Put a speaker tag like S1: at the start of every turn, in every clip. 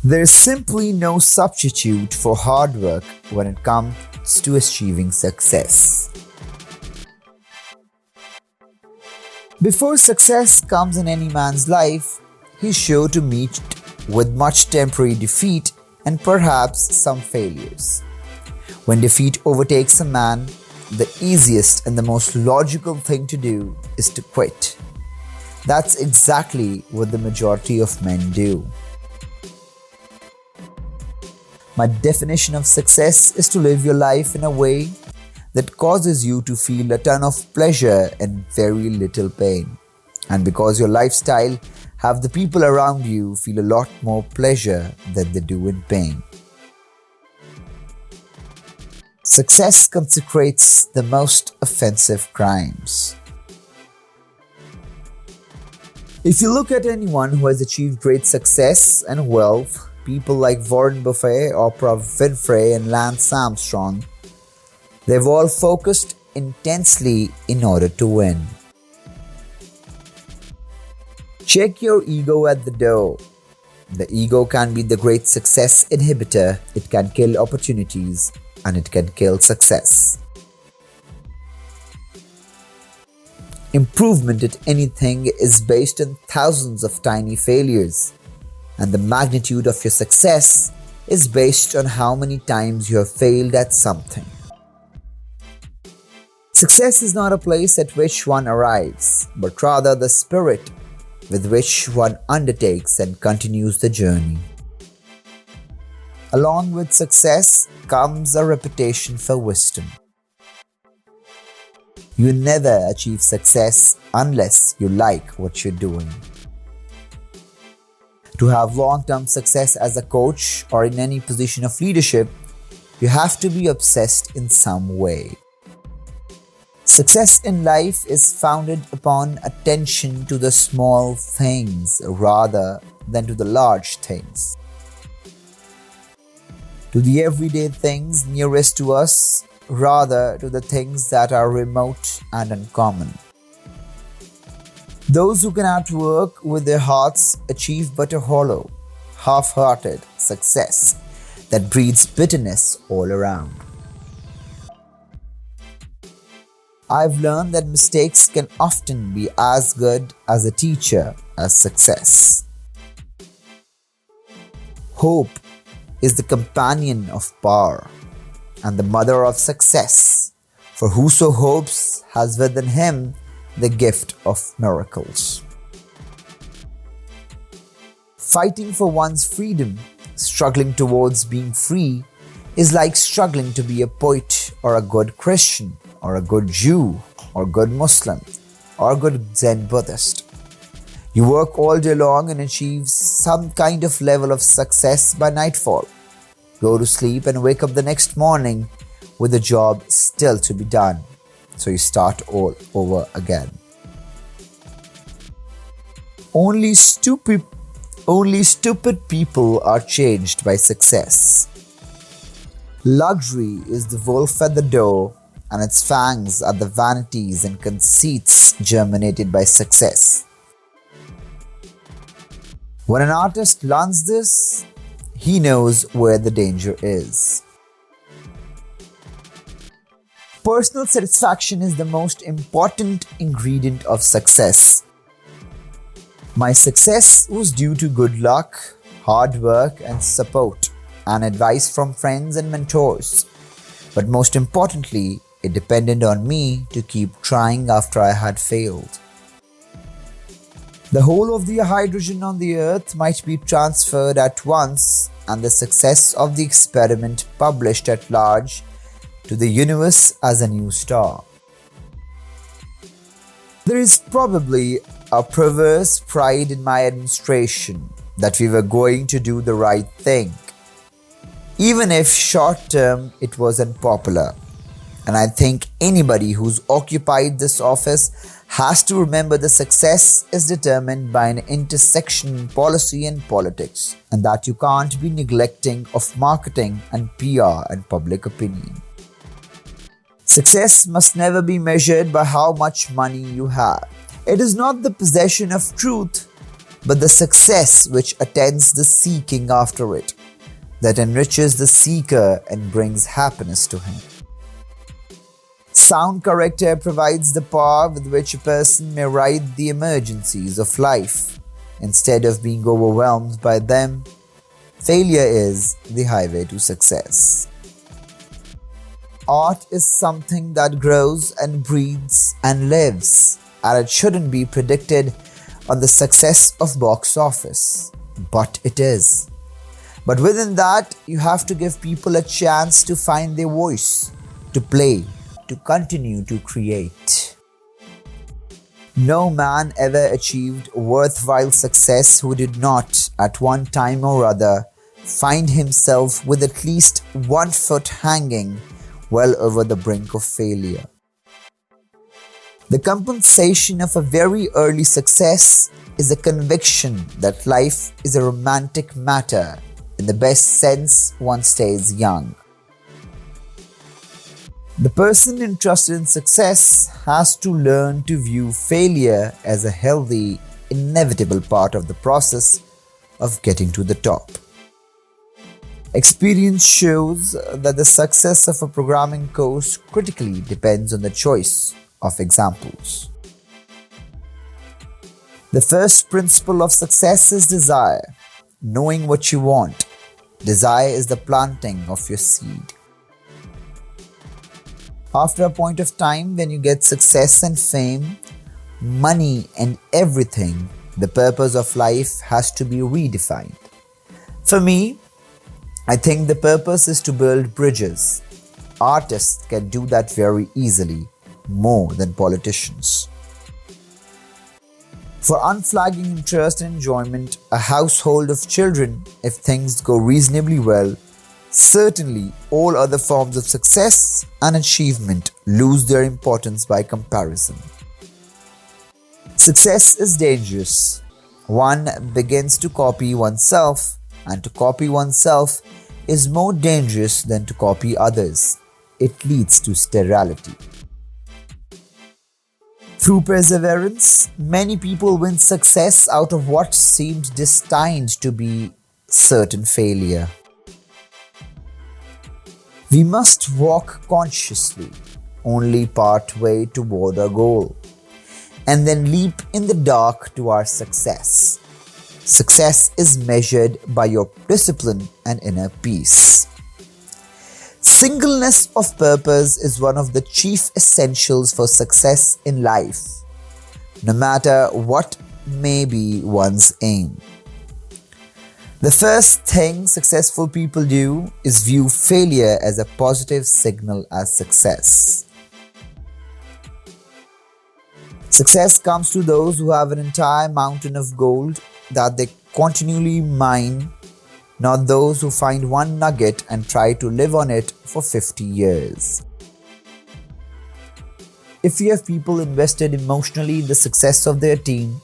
S1: There is simply no substitute for hard work when it comes to achieving success. Before success comes in any man's life, he's sure to meet with much temporary defeat and perhaps some failures. When defeat overtakes a man, the easiest and the most logical thing to do is to quit. That's exactly what the majority of men do. My definition of success is to live your life in a way that causes you to feel a ton of pleasure and very little pain. And because your lifestyle have the people around you feel a lot more pleasure than they do in pain. Success consecrates the most offensive crimes. If you look at anyone who has achieved great success and wealth, people like Warren Buffett, Oprah Winfrey, and Lance Armstrong, they've all focused intensely in order to win. Check your ego at the door. The ego can be the great success inhibitor. It can kill opportunities and it can kill success. Improvement at anything is based on thousands of tiny failures, and the magnitude of your success is based on how many times you have failed at something. Success is not a place at which one arrives, but rather the spirit with which one undertakes and continues the journey. Along with success comes a reputation for wisdom. You never achieve success unless you like what you're doing. To have long-term success as a coach or in any position of leadership, you have to be obsessed in some way. Success in life is founded upon attention to the small things rather than to the large things. To the everyday things nearest to us rather to the things that are remote and uncommon. Those who cannot work with their hearts achieve but a hollow, half-hearted success that breeds bitterness all around. I've learned that mistakes can often be as good as a teacher as success. Hope is the companion of power and the mother of success, for whoso hopes has within him the gift of miracles. Fighting for one's freedom, struggling towards being free, is like struggling to be a poet or a good Christian or a good Jew or good Muslim or a good Zen Buddhist. You work all day long and achieve some kind of level of success by nightfall. Go to sleep and wake up the next morning with the job still to be done. So you start all over again. Only stupid people are changed by success. Luxury is the wolf at the door, and its fangs are the vanities and conceits germinated by success. When an artist learns this, he knows where the danger is. Personal satisfaction is the most important ingredient of success. My success was due to good luck, hard work, and support, and advice from friends and mentors. But most importantly, it depended on me to keep trying after I had failed. The whole of the hydrogen on the earth might be transferred at once, and the success of the experiment published at large to the universe as a new star. There is probably a perverse pride in my administration that we were going to do the right thing, even if short-term it was unpopular. And I think anybody who's occupied this office has to remember the success is determined by an intersection in policy and politics, and that you can't be neglecting of marketing and PR and public opinion. Success must never be measured by how much money you have. It is not the possession of truth, but the success which attends the seeking after it, that enriches the seeker and brings happiness to him. Sound character provides the power with which a person may ride the emergencies of life instead of being overwhelmed by them. Failure is the highway to success. Art is something that grows and breathes and lives, and it shouldn't be predicted on the success of box office, but it is. But within that, you have to give people a chance to find their voice, to play, to continue to create. No man ever achieved worthwhile success who did not, at one time or other, find himself with at least 1 foot hanging well over the brink of failure. The compensation of a very early success is a conviction that life is a romantic matter. In the best sense, one stays young. The person interested in success has to learn to view failure as a healthy, inevitable part of the process of getting to the top. Experience shows that the success of a programming course critically depends on the choice of examples. The first principle of success is desire, knowing what you want. Desire is the planting of your seed. After a point of time when you get success and fame, money and everything, the purpose of life has to be redefined. For me, I think the purpose is to build bridges. Artists can do that very easily, more than politicians. For unflagging interest and enjoyment, a household of children, if things go reasonably well, certainly all other forms of success and achievement lose their importance by comparison. Success is dangerous. One begins to copy oneself, and to copy oneself is more dangerous than to copy others. It leads to sterility. Through perseverance, many people win success out of what seemed destined to be certain failure. We must walk consciously, only part way toward our goal, and then leap in the dark to our success. Success is measured by your discipline and inner peace. Singleness of purpose is one of the chief essentials for success in life, no matter what may be one's aim. The first thing successful people do is view failure as a positive signal as success. Success comes to those who have an entire mountain of gold that they continually mine, not those who find one nugget and try to live on it for 50 years. If you have people invested emotionally in the success of their team,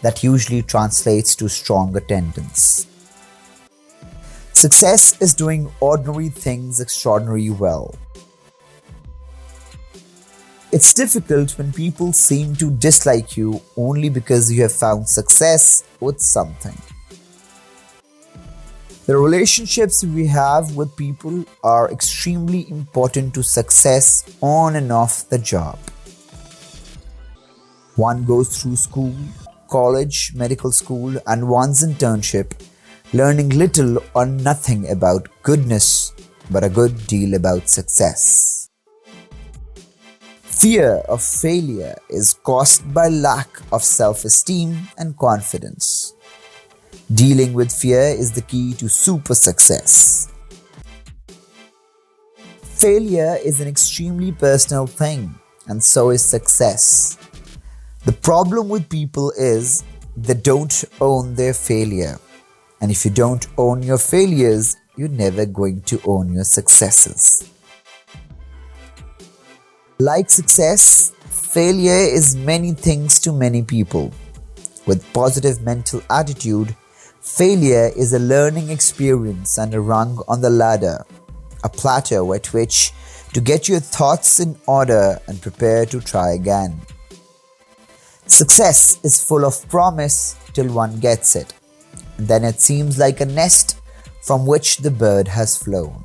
S1: that usually translates to strong attendance. Success is doing ordinary things extraordinarily well. It's difficult when people seem to dislike you only because you have found success with something. The relationships we have with people are extremely important to success on and off the job. One goes through school, college, medical school, and one's internship, learning little or nothing about goodness, but a good deal about success. Fear of failure is caused by lack of self-esteem and confidence. Dealing with fear is the key to super success. Failure is an extremely personal thing, and so is success. The problem with people is they don't own their failure. And if you don't own your failures, you're never going to own your successes. Like success, failure is many things to many people. With positive mental attitude, failure is a learning experience and a rung on the ladder, a plateau at which to get your thoughts in order and prepare to try again. Success is full of promise till one gets it. Then it seems like a nest from which the bird has flown.